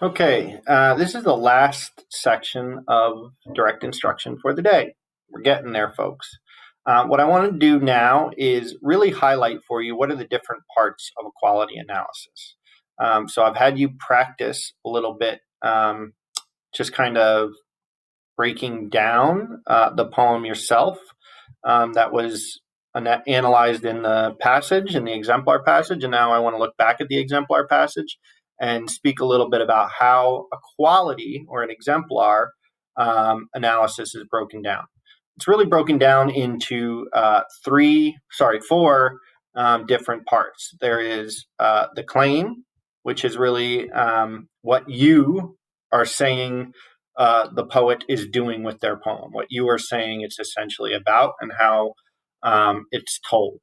Okay, this is the last section of direct instruction for the day. We're getting there, folks. What I want to do now is really highlight for you what are the different parts of a quality analysis. So I've had you practice a little bit, just kind of breaking down the poem yourself. That was analyzed in the passage, in the exemplar passage, and now I want to look back at the exemplar passage and speak a little bit about how a quality or an exemplar analysis is broken down. It's really broken down into four different parts. There is the claim, which is really what you are saying the poet is doing with their poem, what you are saying it's essentially about, and how it's told.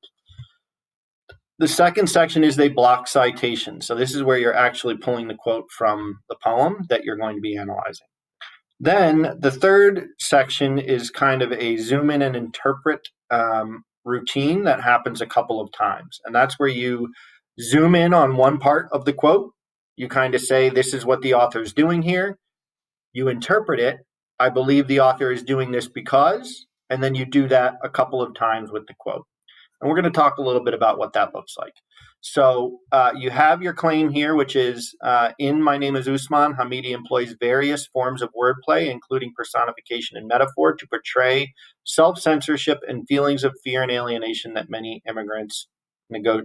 The second section is the block citation. So this is where you're actually pulling the quote from the poem that you're going to be analyzing. Then the third section is kind of a zoom in and interpret routine that happens a couple of times. And that's where you zoom in on one part of the quote. You kind of say, this is what the author is doing here. You interpret it. I believe the author is doing this because, and then you do that a couple of times with the quote. And we're going to talk a little bit about what that looks like. So you have your claim here, which is, in My Name is Usman, Hamidi employs various forms of wordplay, including personification and metaphor, to portray self-censorship and feelings of fear and alienation that many immigrants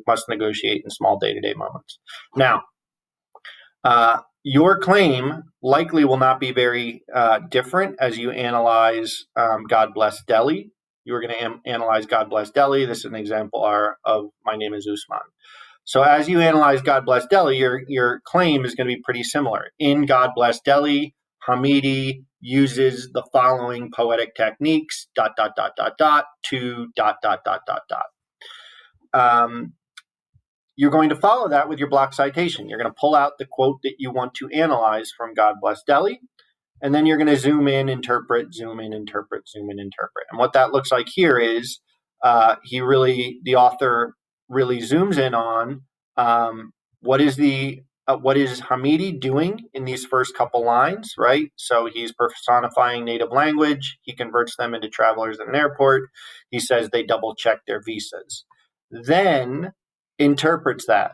must negotiate in small day-to-day moments. Now, your claim likely will not be very different as you analyze God Bless Delhi. You're going to analyze God Bless Delhi. This is an exemplar of My Name is Usman. So as you analyze God Bless Delhi, your claim is going to be pretty similar. In God Bless Delhi, Hamidi uses the following poetic techniques, ... to ... You're going to follow that with your block citation. You're going to pull out the quote that you want to analyze from God Bless Delhi, and then you're going to zoom in, interpret, zoom in, interpret, zoom in, interpret. And what that looks like here is the author really zooms in on what is Hamidi doing in these first couple lines, right? So he's personifying native language. He converts them into travelers at an airport. He says they double check their visas. Then interprets that,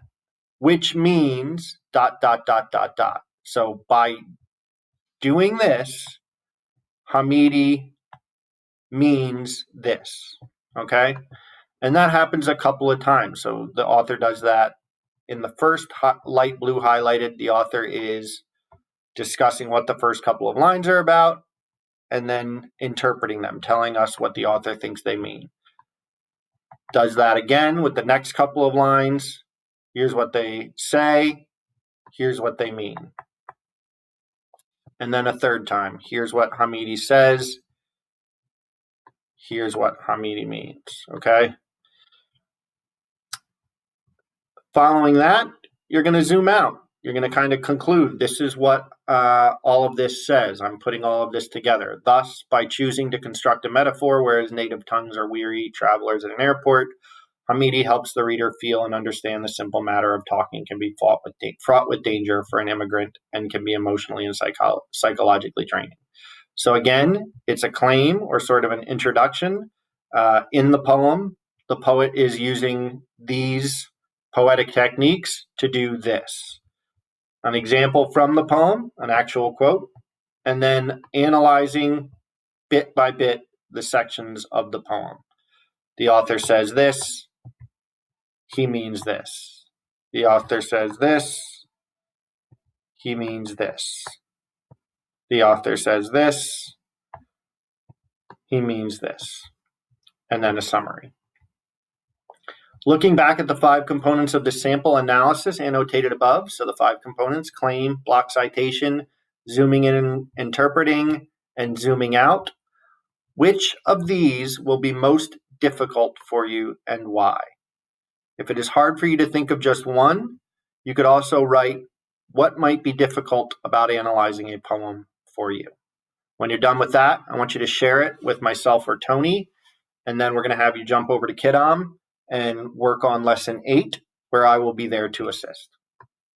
which means ... So by doing this, Hamidi means this, okay? And that happens a couple of times. So the author does that. In the first light blue highlighted, the author is discussing what the first couple of lines are about and then interpreting them, telling us what the author thinks they mean. Does that again with the next couple of lines. Here's what they say. Here's what they mean. And then a third time. Here's what Hamidi says. Here's what Hamidi means. Okay? Following that, you're going to zoom out. You're going to kind of conclude, this is what all of this says. I'm putting all of this together. Thus, by choosing to construct a metaphor, whereas native tongues are weary travelers at an airport, Hamidi helps the reader feel and understand the simple matter of talking can be fraught with danger for an immigrant and can be emotionally and psychologically draining. So again, it's a claim or sort of an introduction. In the poem, the poet is using these poetic techniques to do this. An example from the poem, an actual quote, and then analyzing bit by bit the sections of the poem. The author says this, he means this. The author says this, he means this. The author says this, he means this. And then a summary. Looking back at the 5 components of the sample analysis annotated above, so the 5 components, claim, block citation, zooming in and interpreting, and zooming out, which of these will be most difficult for you and why? If it is hard for you to think of just one, you could also write what might be difficult about analyzing a poem for you. When you're done with that, I want you to share it with myself or Tony, and then we're going to have you jump over to Kidam and work on lesson 8, where I will be there to assist.